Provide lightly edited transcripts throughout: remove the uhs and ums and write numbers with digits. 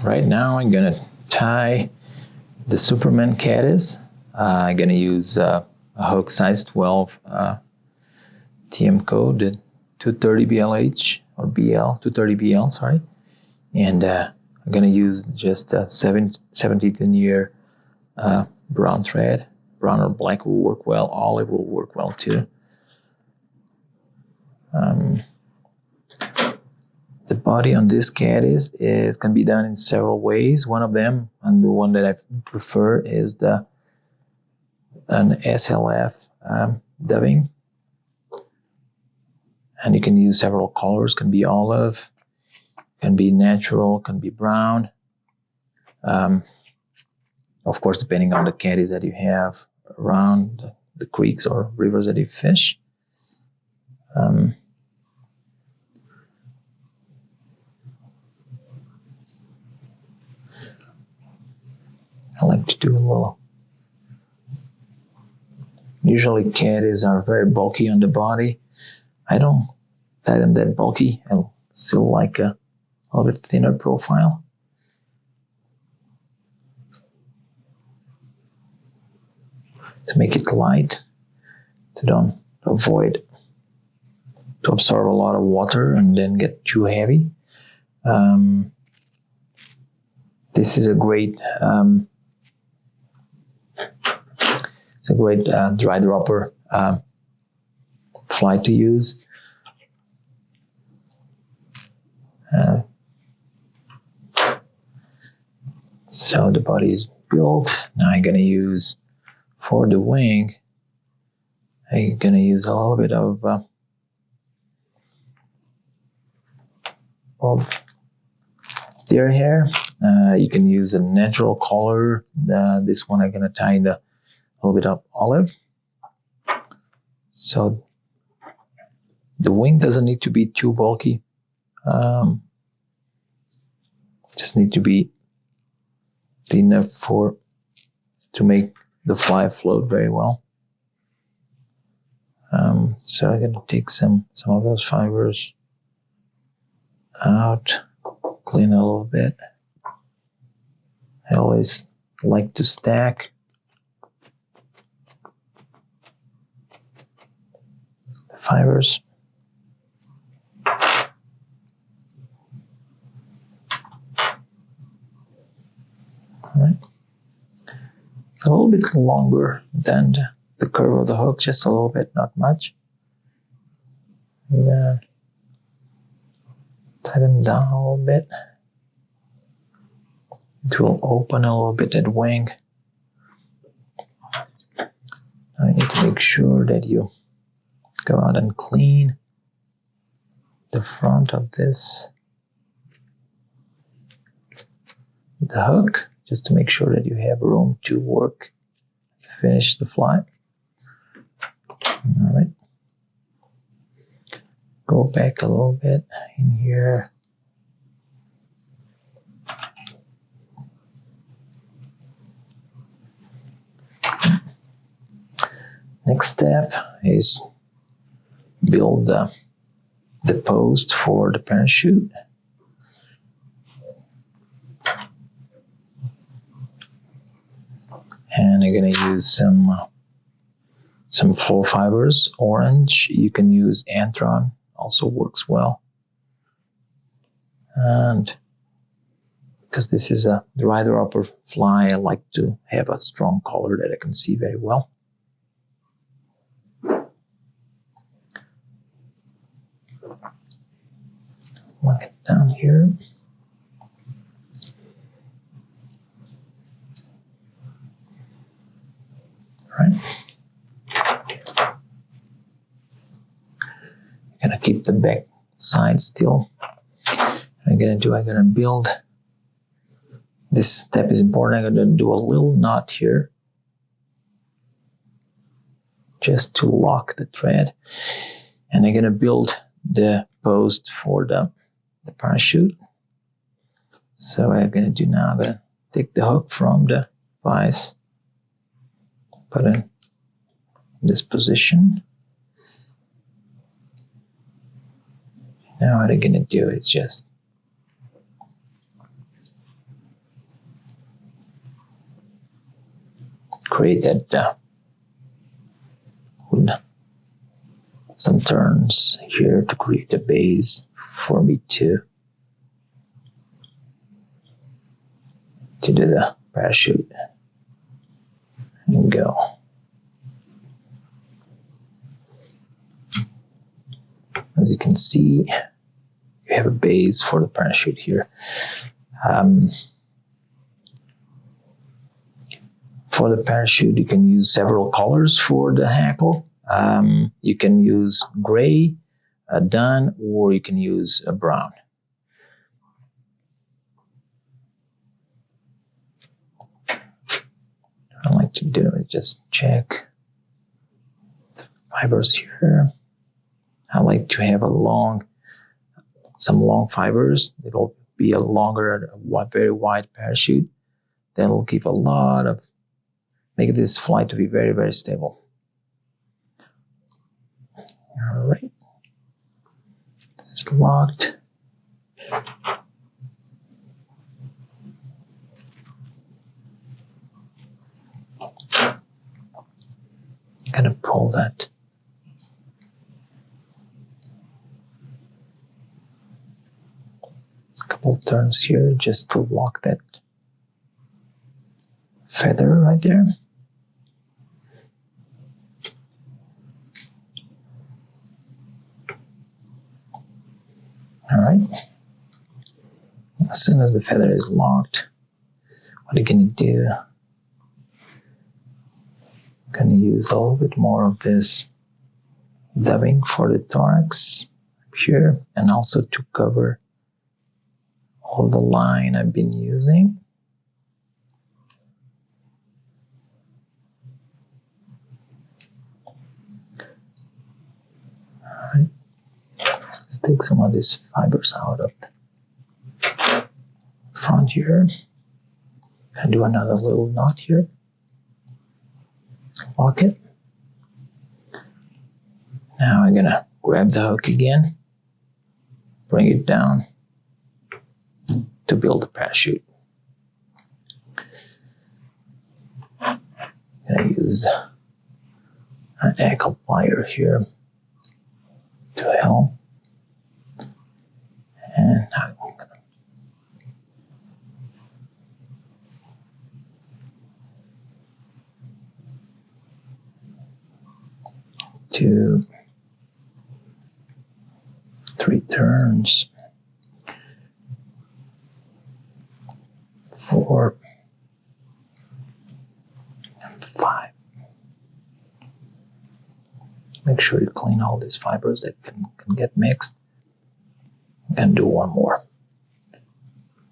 Right now I'm gonna tie the Superman Caddis. I'm gonna use a hook size 12 TM code, the 230 BLH or BL, 230 BL, sorry. And I'm gonna use just a 17th year brown thread. Brown or black will work well. Olive will work well too. The body on this Caddis can be done in several ways. One of them, and the one that I prefer, is an SLF dubbing. And you can use several colors. Can be olive, can be natural, can be brown. Of course, depending on the Caddis that you have around the creeks or rivers that you fish. I like to do a little. Usually Caddis are very bulky on the body. I don't tie them that bulky. I still like a little bit thinner profile. To make it light, to avoid to absorb a lot of water and then get too heavy. This is a great dry dropper fly to use. So the body is built. Now I'm gonna use, for the wing, I'm gonna use a little bit of deer hair. You can use a natural color. This one I'm gonna tie in a little bit of olive. So the wing doesn't need to be too bulky. Just need to be thin enough to make the fly float very well. So I'm gonna take some of those fibers out, clean a little bit. I always like to stack the fibers. All right. It's a little bit longer than the curve of the hook, just a little bit, not much. And then tie them down a little bit. It will open a little bit that wing. I need to make sure that you go out and clean the front of the hook, just to make sure that you have room to finish the fly. All right. Go back a little bit in here. Next step is build the post for the parachute. And I'm gonna use some flow fibers. Orange, you can use Antron, also works well. And because this is a dry dropper fly, I like to have a strong color that I can see very well. Lock it down here. Right. I'm gonna keep the back side still. I'm gonna build. This step is important. I'm gonna do a little knot here, just to lock the thread. And I'm gonna build the post for the parachute. So what I'm gonna do now, I'm gonna take the hook from the vise, put it in this position. Now what I'm gonna do is just created with some turns here to create a base for me to do the parachute and go. As you can see, you have a base for the parachute here. For the parachute, you can use several colors for the hackle. You can use gray, dun, or you can use a brown. What I like to do is just check the fibers here. I like to have some long fibers. It'll be a longer, very wide parachute. That'll give make this flight to be very, very stable. All right, this is locked. I'm gonna pull that. A couple turns here just to lock that feather right there. All right. As soon as the feather is locked, what are you going to do? I'm going to use a little bit more of this dubbing for the thorax here, and also to cover all the line I've been using. All right. Let's take some of these fibers out of the front here. And do another little knot here. Lock it. Now I'm gonna grab the hook again, bring it down to build the parachute. I'm gonna use an ankle plier here to help. And I'm gonna two, 3 turns, 4, and 5. Make sure you clean all these fibers that can get mixed. And do one more.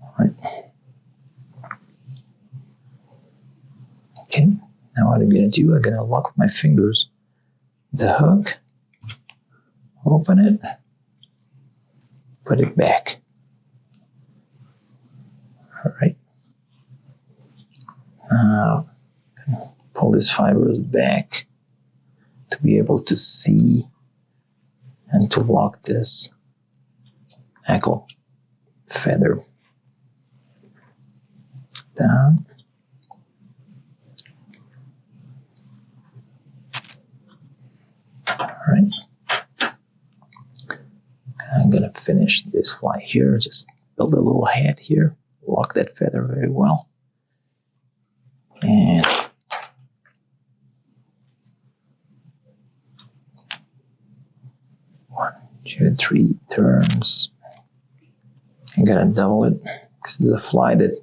All right. Okay, now what I'm going to do, I'm going to lock with my fingers the hook, open it, put it back. All right. Now, pull these fibers back to be able to see and to lock this ankle feather down. All right. I'm gonna finish this fly here. Just build a little head here. Lock that feather very well. And 1, 2, 3 turns. I'm gonna double it. This is a fly that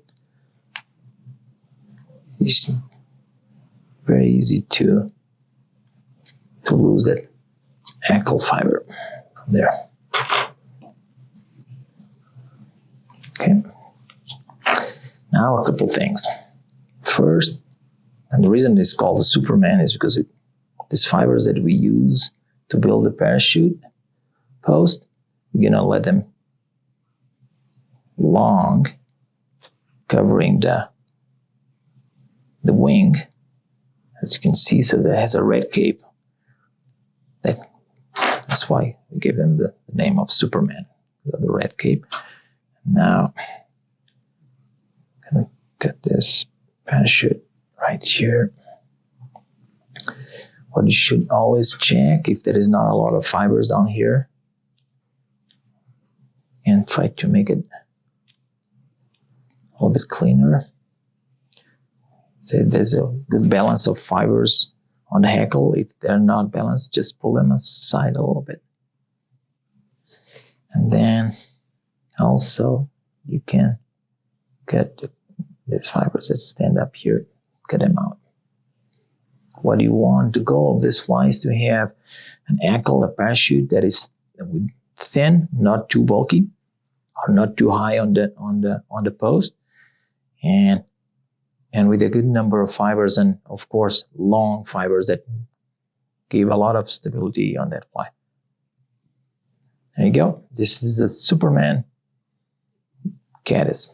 is very easy to lose that ankle fiber there. Okay. Now a couple things. First, and the reason it's called the Superman is because these fibers that we use to build the parachute post, we're gonna let them long, covering the wing, as you can see, so that has a red cape. That's why we gave them the name of Superman, the red cape. Now, I'm gonna cut this parachute right here. But you should always check if there is not a lot of fibers down here, and try to make it a little bit cleaner. So there's a good balance of fibers on the hackle. If they're not balanced, just pull them aside a little bit. And then also you can get these fibers that stand up here, cut them out. What you want, the goal of this fly is to have an ankle, a parachute that is thin, not too bulky, or not too high on the post, and with a good number of fibers, and of course long fibers that give a lot of stability on that fly. There you go. This is the Superman Caddis.